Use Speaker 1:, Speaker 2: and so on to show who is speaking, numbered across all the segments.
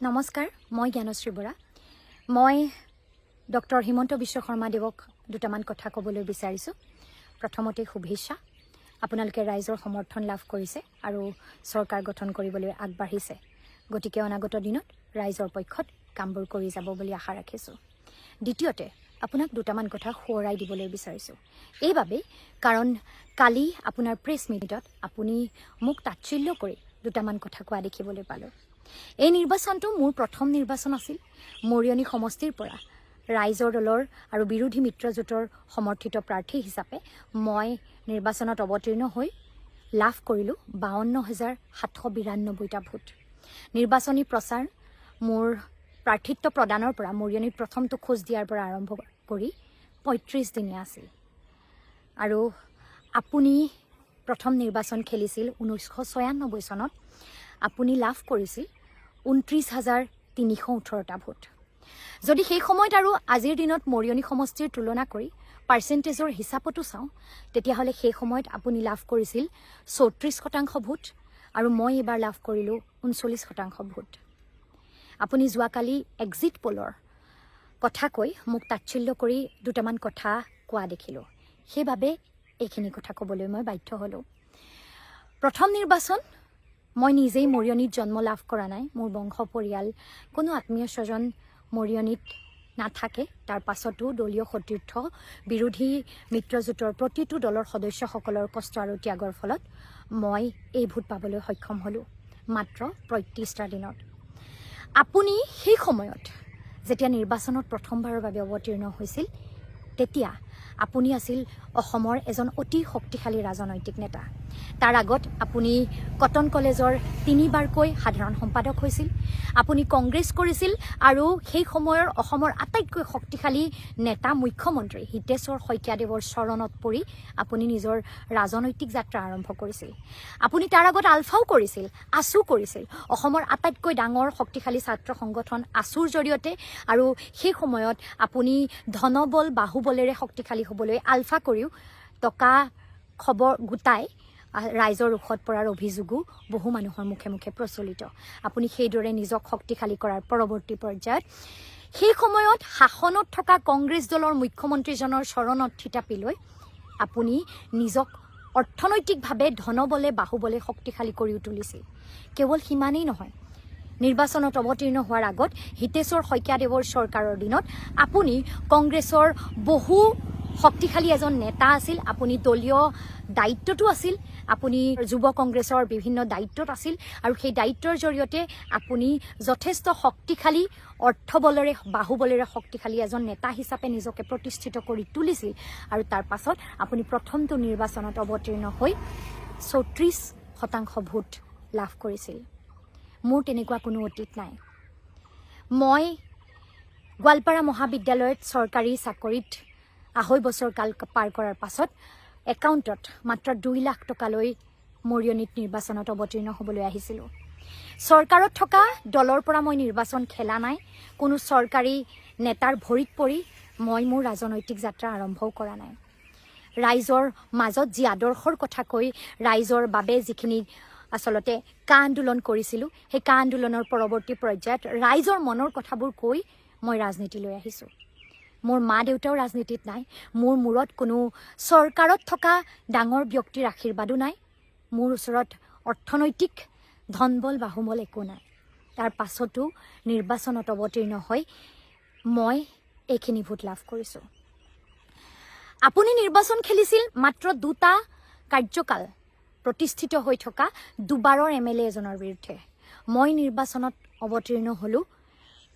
Speaker 1: নমস্কাৰ, মই জ্ঞানশ্ৰী বৰা। মই ডক্টৰ হিমন্ত বিশ্ব শৰ্মা দেৱক দুটামান কথা ক'বলৈ বিচাৰিছোঁ। প্ৰথমতে শুভেচ্ছা। আপোনালোকে ৰাইজৰ সমৰ্থন লাভ কৰিছে আৰু চৰকাৰ গঠন কৰিবলৈ আগবাঢ়িছে। গতিকে অনাগত দিনত ৰাইজৰ পক্ষত কামবোৰ কৰি যাব বুলি আশা ৰাখিছোঁ। দ্বিতীয়তে আপোনাক দুটামান কথা সোঁৱৰাই দিবলৈ বিচাৰিছোঁ। এইবাবেই কাৰণ কালি আপোনাৰ প্ৰেছ মিটত আপুনি মোক তাচ্ছিল্য কৰি দুটামান কথা কোৱা দেখিবলৈ পালোঁ। এই নিৰ্বাচনটো মোৰ প্ৰথম নিৰ্বাচন আছিল। মৰিয়নি সমষ্টিৰ পৰা ৰাইজৰ দলৰ আৰু বিৰোধী মিত্ৰজোঁটৰ সমৰ্থিত প্ৰাৰ্থী হিচাপে মই নিৰ্বাচনত অৱতীৰ্ণ হৈ লাভ কৰিলোঁ 52,792টা ভোট। নিৰ্বাচনী প্ৰচাৰ মোৰ প্ৰাৰ্থিত্ব প্ৰদানৰ পৰা মৰিয়নিত প্ৰথমটো খোজ দিয়াৰ পৰা আৰম্ভ কৰি 35 দিনীয়া আছিল। আৰু আপুনি প্ৰথম নিৰ্বাচন খেলিছিল 1996 চনত। আপুনি লাভ কৰিছিল 29,318টা ভোট। যদি সেই সময়ত আৰু আজিৰ দিনত মৰিয়নি সমষ্টিৰ তুলনা কৰি পাৰ্চেণ্টেজৰ হিচাপতো চাওঁ, তেতিয়াহ'লে সেই সময়ত আপুনি লাভ কৰিছিল 34% ভোট আৰু মই এইবাৰ লাভ কৰিলোঁ 39% ভোট। আপুনি যোৱাকালি এক্সিট পলৰ কথা কৈ মোক তাচ্ছিল্য কৰি দুটামান কথা কোৱা দেখিলোঁ। সেইবাবে এইখিনি কথা ক'বলৈ মই বাধ্য হ'লোঁ। প্ৰথম নিৰ্বাচন মই নিজেই মৰিয়নিত জন্ম লাভ কৰা নাই। মোৰ বংশ পৰিয়াল কোনো আত্মীয় স্বজন মৰিয়নিত নাথাকে। তাৰ পাছতো দলীয় সতীৰ্থ বিৰোধী মিত্ৰজোঁটৰ প্ৰতিটো দলৰ সদস্যসকলৰ কষ্ট আৰু ত্যাগৰ ফলত মই এই ভোট পাবলৈ সক্ষম হ'লোঁ মাত্ৰ 35টা দিনত। আপুনি সেই সময়ত যেতিয়া নিৰ্বাচনত প্ৰথমবাৰৰ বাবে অৱতীৰ্ণ হৈছিল, তেতিয়া আপুনি আছিল অসমৰ এজন অতি শক্তিশালী ৰাজনৈতিক নেতা। তাৰ আগত আপুনি কটন কলেজৰ 3বাৰকৈ সাধাৰণ সম্পাদক হৈছিল। আপুনি কংগ্ৰেছ কৰিছিল আৰু সেই সময়ৰ অসমৰ আটাইতকৈ শক্তিশালী নেতা মুখ্যমন্ত্ৰী হিতেশ্বৰ শইকীয়াদেৱৰ চৰণত পৰি আপুনি নিজৰ ৰাজনৈতিক যাত্ৰা আৰম্ভ কৰিছিল। আপুনি তাৰ আগত আলফাও কৰিছিল, আছু কৰিছিল, অসমৰ আটাইতকৈ ডাঙৰ শক্তিশালী ছাত্ৰ সংগঠন আছুৰ জৰিয়তে। আৰু সেই সময়ত আপুনি ধনবল বাহুবলেৰে শক্তিশালী হ'বলৈ আলফা কৰিও টকা খবৰ গোটাই ৰাইজৰ ৰোষত পৰাৰ অভিযোগো বহু মানুহৰ মুখে মুখে প্ৰচলিত। আপুনি সেইদৰে নিজক শক্তিশালী কৰাৰ পৰৱৰ্তী পৰ্যায়ত সেই সময়ত শাসনত থকা কংগ্ৰেছ দলৰ মুখ্যমন্ত্ৰীজনৰ চৰণত থিতাপি লৈ আপুনি নিজক অৰ্থনৈতিকভাৱে ধনবলে বাহুবলে শক্তিশালী কৰিও তুলিছিল। কেৱল সিমানেই নহয়, নিৰ্বাচনত অৱতীৰ্ণ হোৱাৰ আগত হিতেশ্বৰ শইকীয়াদেৱৰ চৰকাৰৰ দিনত আপুনি কংগ্ৰেছৰ বহু শক্তিশালী এজন নেতা আছিল। আপুনি দলীয় দায়িত্বতো আছিল, আপুনি যুৱ কংগ্ৰেছৰ বিভিন্ন দায়িত্বত আছিল আৰু সেই দায়িত্বৰ জৰিয়তে আপুনি যথেষ্ট শক্তিশালী অৰ্থবলেৰে বাহুবলেৰে শক্তিশালী এজন নেতা হিচাপে নিজকে প্ৰতিষ্ঠিত কৰি তুলিছিল। আৰু তাৰ পাছত আপুনি প্ৰথমটো নিৰ্বাচনত অৱতীৰ্ণ হৈ 34% ভোট লাভ কৰিছিল। মোৰ তেনেকুৱা কোনো অতীত নাই। মই গোৱালপাৰা মহাবিদ্যালয়ত চৰকাৰী চাকৰিত 2.5 বছৰ কাল পাৰ কৰাৰ পাছত একাউণ্টত মাত্ৰ 2 লাখ টকালৈ মৰিয়নিত নিৰ্বাচনত অৱতীৰ্ণ হ'বলৈ আহিছিলোঁ। চৰকাৰত থকা দলৰ পৰা মই নিৰ্বাচন খেলা নাই। কোনো চৰকাৰী নেতাৰ ভৰিত পৰি মই মোৰ ৰাজনৈতিক যাত্ৰা আৰম্ভও কৰা নাই। ৰাইজৰ মাজত যি আদৰ্শৰ কথা কৈ ৰাইজৰ বাবে যিখিনি আচলতে কা আন্দোলন কৰিছিলোঁ, সেই কা আন্দোলনৰ পৰৱৰ্তী পৰ্যায়ত ৰাইজৰ মনৰ কথাবোৰ কৈ মই ৰাজনীতিলৈ আহিছোঁ। মোৰ মা দেউতাও ৰাজনীতিত নাই। মোৰ মূৰত কোনো চৰকাৰত থকা ডাঙৰ ব্যক্তিৰ আশীৰ্বাদো নাই। মোৰ ওচৰত অৰ্থনৈতিক ধনবল বাহুবল একো নাই। তাৰ পাছতো নিৰ্বাচনত অৱতীৰ্ণ হৈ মই এইখিনি ভোট লাভ কৰিছোঁ। আপুনি নিৰ্বাচন খেলিছিল মাত্ৰ 2টা কাৰ্যকাল প্ৰতিষ্ঠিত হৈ থকা 2বাৰৰ MLA এজনৰ বিৰুদ্ধে। মই নিৰ্বাচনত অৱতীৰ্ণ হ'লোঁ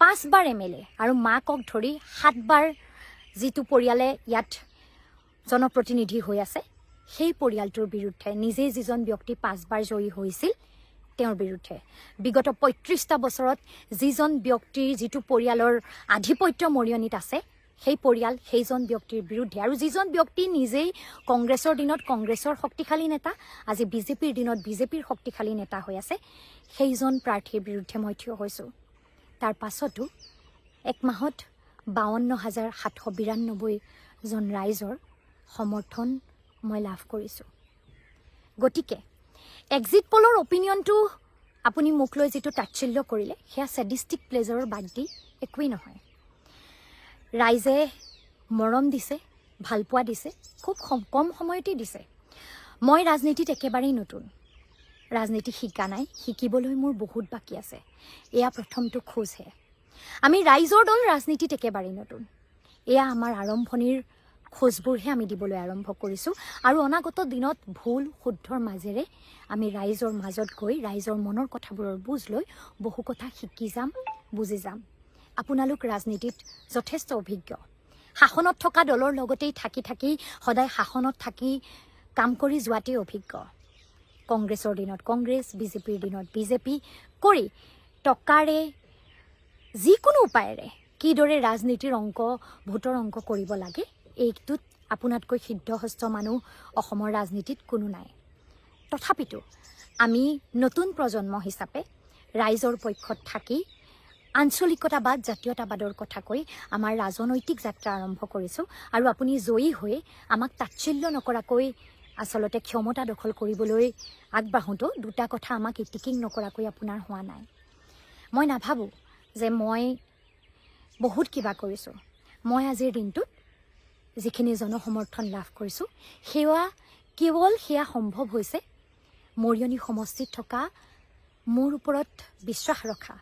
Speaker 1: 5বাৰ MLA আৰু মাকক ধৰি 7বাৰ যিটো পৰিয়ালে ইয়াত জনপ্ৰতিনিধি হৈ আছে, সেই পৰিয়ালটোৰ বিৰুদ্ধে। নিজেই যিজন ব্যক্তি 5বাৰ জয়ী হৈছিল তেওঁৰ বিৰুদ্ধে। বিগত 35টা বছৰত যিজন ব্যক্তিৰ যিটো পৰিয়ালৰ আধিপত্য মৰিয়নিত আছে, সেই পৰিয়াল সেইজন ব্যক্তিৰ বিৰুদ্ধে। আৰু যিজন ব্যক্তি নিজেই কংগ্ৰেছৰ দিনত কংগ্ৰেছৰ শক্তিশালী নেতা, আজি বিজেপিৰ দিনত বিজেপিৰ শক্তিশালী নেতা হৈ আছে, সেইজন প্ৰাৰ্থীৰ বিৰুদ্ধে মই থিয় হৈছোঁ। তাৰ পাছতো 1 মাহত 52,792 জন ৰাইজৰ সমৰ্থন মই লাভ কৰিছোঁ। গতিকে এক্সিট পলৰ অপিনিয়নটো আপুনি মোক লৈ যিটো তাচ্ছিল্য কৰিলে সেয়া ছেডিষ্টিক প্লেজাৰৰ বাদ দি একোৱেই নহয়। ৰাইজে মৰম দিছে, ভালপোৱা দিছে, খুব কম সময়তেই দিছে। মই ৰাজনীতিত একেবাৰেই নতুন, ৰাজনীতি শিকা নাই, শিকিবলৈ মোৰ বহুত বাকী আছে। এয়া প্ৰথমটো খোজহে। আমি ৰাইজৰ দল ৰাজনীতিত একেবাৰেই নতুন। এয়া আমাৰ আৰম্ভণিৰ খোজবোৰহে আমি দিবলৈ আৰম্ভ কৰিছোঁ আৰু অনাগত দিনত ভুল শুদ্ধৰ মাজেৰে আমি ৰাইজৰ মাজত গৈ ৰাইজৰ মনৰ কথাবোৰৰ বুজ লৈ বহু কথা শিকি যাম, বুজি যাম। আপোনালোক ৰাজনীতিত যথেষ্ট অভিজ্ঞ। শাসনত থকা দলৰ লগতেই থাকি সদায় শাসনত থাকি কাম কৰি যোৱাতেই অভিজ্ঞ। কংগ্ৰেছৰ দিনত কংগ্ৰেছ, বিজেপিৰ দিনত বিজেপি কৰি টকাৰে যিকোনো উপায়েৰে কিদৰে ৰাজনীতিৰ অংক, ভোটৰ অংক কৰিব লাগে, এইটোত আপোনাতকৈ সিদ্ধহস্ত মানুহ অসমৰ ৰাজনীতিত কোনো নাই। তথাপিতো আমি নতুন প্ৰজন্ম হিচাপে ৰাইজৰ পক্ষত থাকি আঞ্চলিকতাবাদ, জাতীয়তাবাদৰ কথা কৈ আমাৰ ৰাজনৈতিক যাত্ৰা আৰম্ভ কৰিছোঁ। আৰু আপুনি জয়ী হৈ আমাক তাচ্ছিল্য নকৰাকৈ আচলতে ক্ষমতা দখল কৰিবলৈ আগবাঢ়োঁতেও দুটা কথা আমাক ইটিকিং নকৰাকৈ আপোনাৰ হোৱা নাই। মই নাভাবোঁ যে মই বহুত কিবা কৰিছোঁ। মই আজিৰ দিনটোত যিখিনি জনসমৰ্থন লাভ কৰিছোঁ সেয়া সম্ভৱ হৈছে মৰিয়নি সমষ্টিত থকা মোৰ ওপৰত বিশ্বাস ৰখা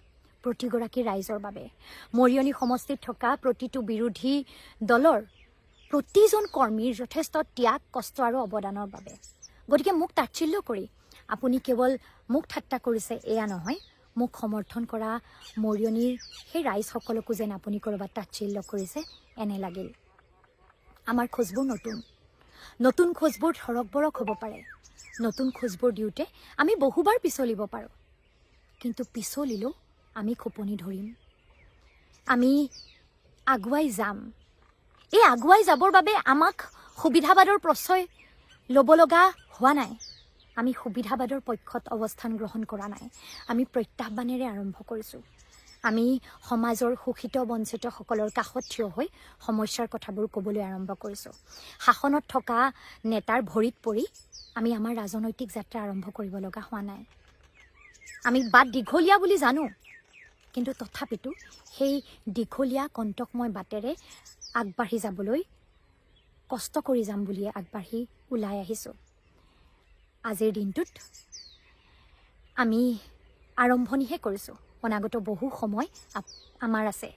Speaker 1: প্ৰতিগৰাকী ৰাইজৰ বাবে। মৰিয়নি সমষ্টিত থকা প্ৰতিটো বিৰোধী দলৰ প্ৰতিজন কৰ্মীৰ যথেষ্ট ত্যাগ, কষ্ট আৰু অৱদানৰ বাবে। গতিকে মোক তাচ্ছিল্য কৰি আপুনি কেৱল মোক ঠাট্টা কৰিছে এয়া নহয়, মোক সমৰ্থন কৰা মৰিয়নিৰ সেই ৰাইজসকলকো যেন আপুনি ক'ৰবাত তাচ্ছিল্য কৰিছে এনে লাগিল। আমাৰ খোজবোৰ নতুন খোজবোৰ ধৰক বৰক হ'ব পাৰে। নতুন খোজবোৰ দিওঁতে আমি বহুবাৰ পিছলিব পাৰোঁ, কিন্তু পিছলিলেও আমি খোপনি ধৰিম, আমি আগুৱাই যাম। এই আগুৱাই যাবৰ বাবে আমাক সুবিধাবাদৰ প্ৰশ্ৰয় ল'ব লগা হোৱা নাই। আমি সুবিধাবাদৰ পক্ষত অৱস্থান গ্ৰহণ কৰা নাই। আমি প্ৰত্যাহ্বানেৰে আৰম্ভ কৰিছোঁ। আমি সমাজৰ শোষিত বঞ্চিতসকলৰ কাষত থিয় হৈ সমস্যাৰ কথাবোৰ ক'বলৈ আৰম্ভ কৰিছোঁ। শাসনত থকা নেতাৰ ভৰিত পৰি আমি আমাৰ ৰাজনৈতিক যাত্ৰা আৰম্ভ কৰিব লগা হোৱা নাই। আমি বাট দীঘলীয়া বুলি জানো, কিন্তু তথাপিতো সেই দীঘলীয়া কণ্টকময় বাটেৰে আগবাঢ়ি যাবলৈ কষ্ট কৰি যাম বুলিয়ে আগবাঢ়ি ওলাই আহিছোঁ। আজিৰ দিনটোত আমি আৰম্ভণিহে কৰিছোঁ। অনাগত বহু সময় আমাৰ আছে।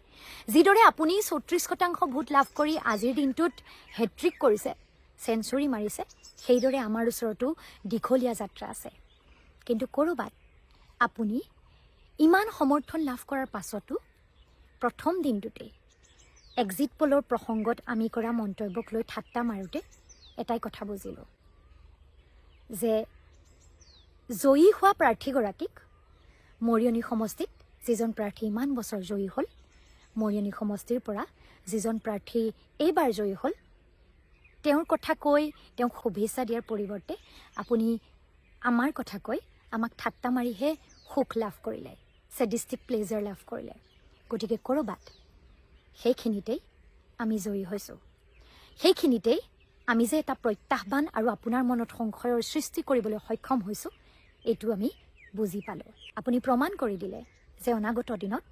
Speaker 1: যিদৰে আপুনি 34% ভোট লাভ কৰি আজিৰ দিনটোত হেট্ৰিক কৰিছে, চেঞ্চুৰী মাৰিছে, সেইদৰে আমাৰ ওচৰতো দীঘলীয়া যাত্ৰা আছে। কিন্তু ক'ৰবাত আপুনি ইমান সমৰ্থন লাভ কৰাৰ পাছতো প্ৰথম দিনটোতেই এক্সিট পলৰ প্ৰসংগত আমি কৰা মন্তব্যক লৈ ঠাট্টা মাৰোঁতে এটাই কথা বুজিলোঁ যে জয়ী হোৱা প্ৰাৰ্থীগৰাকীক মৰিয়নি সমষ্টিত যিজন প্ৰাৰ্থী ইমান বছৰ জয়ী হ'ল, মৰিয়নি সমষ্টিৰ পৰা যিজন প্ৰাৰ্থী এইবাৰ জয়ী হ'ল, তেওঁৰ কথা কৈ তেওঁক শুভেচ্ছা দিয়াৰ পৰিৱৰ্তে আপুনি আমাৰ কথা কৈ আমাক ঠাট্টা মাৰিহে সুখ লাভ কৰিলে, ছেডিষ্টিক প্লেজাৰ লাভ কৰিলে। গতিকে ক'ৰবাত সেইখিনিতেই আমি জয়ী হৈছোঁ। সেইখিনিতেই আমি যে এটা প্ৰত্যাহ্বান আৰু আপোনাৰ মনত সংশয়ৰ সৃষ্টি কৰিবলৈ সক্ষম হৈছোঁ, এইটো আমি বুজি পালোঁ। আপুনি প্ৰমাণ কৰি দিলে যে অনাগত দিনত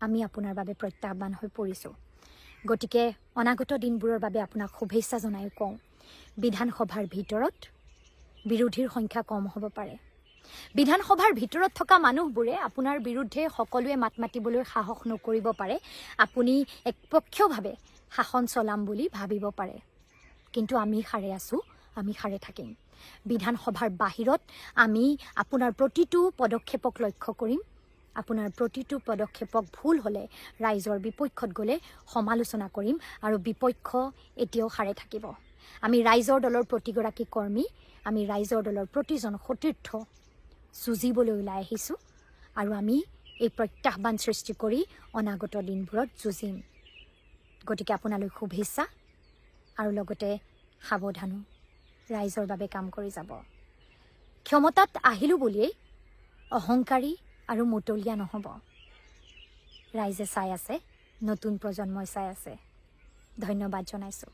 Speaker 1: আমি আপোনাৰ বাবে প্ৰত্যাহ্বান হৈ পৰিছোঁ। গতিকে অনাগত দিনবোৰৰ বাবে আপোনাক শুভেচ্ছা জনাই কওঁ, বিধানসভাৰ ভিতৰত বিৰোধীৰ সংখ্যা কম হ'ব পাৰে। বিধানসভাৰ ভিতৰত থকা মানুহবোৰে আপোনাৰ বিৰুদ্ধে সকলোৱে মাত মাতিবলৈ সাহস নকৰিব পাৰে। আপুনি একপক্ষীয়ভাৱে শাসন চলাম বুলি ভাবিব পাৰে, কিন্তু আমি সাৰে আছোঁ, আমি সাৰে থাকিম। বিধানসভাৰ বাহিৰত আমি আপোনাৰ প্ৰতিটো পদক্ষেপক লক্ষ্য কৰিম। আপোনাৰ প্ৰতিটো পদক্ষেপক ভুল হ'লে, ৰাইজৰ বিপক্ষত গ'লে সমালোচনা কৰিম আৰু বিপক্ষ এতিয়াও সাৰে থাকিব। আমি ৰাইজৰ দলৰ প্ৰতিগৰাকী কৰ্মী, আমি ৰাইজৰ দলৰ প্ৰতিজন সতীৰ্থ যুঁজিবলৈ ওলাই আহিছোঁ আৰু আমি এই প্ৰত্যাহ্বান সৃষ্টি কৰি অনাগত দিনবোৰত যুঁজিম। গতিকে আপোনালৈ শুভেচ্ছা আৰু লগতে সাৱধানো, ৰাইজৰ বাবে কাম কৰি যাব। ক্ষমতাত আহিলোঁ বুলিয়েই অহংকাৰী আৰু মতলীয়া নহ'ব। ৰাইজে চাই আছে, নতুন প্ৰজন্মই চাই আছে। ধন্যবাদ জনাইছোঁ।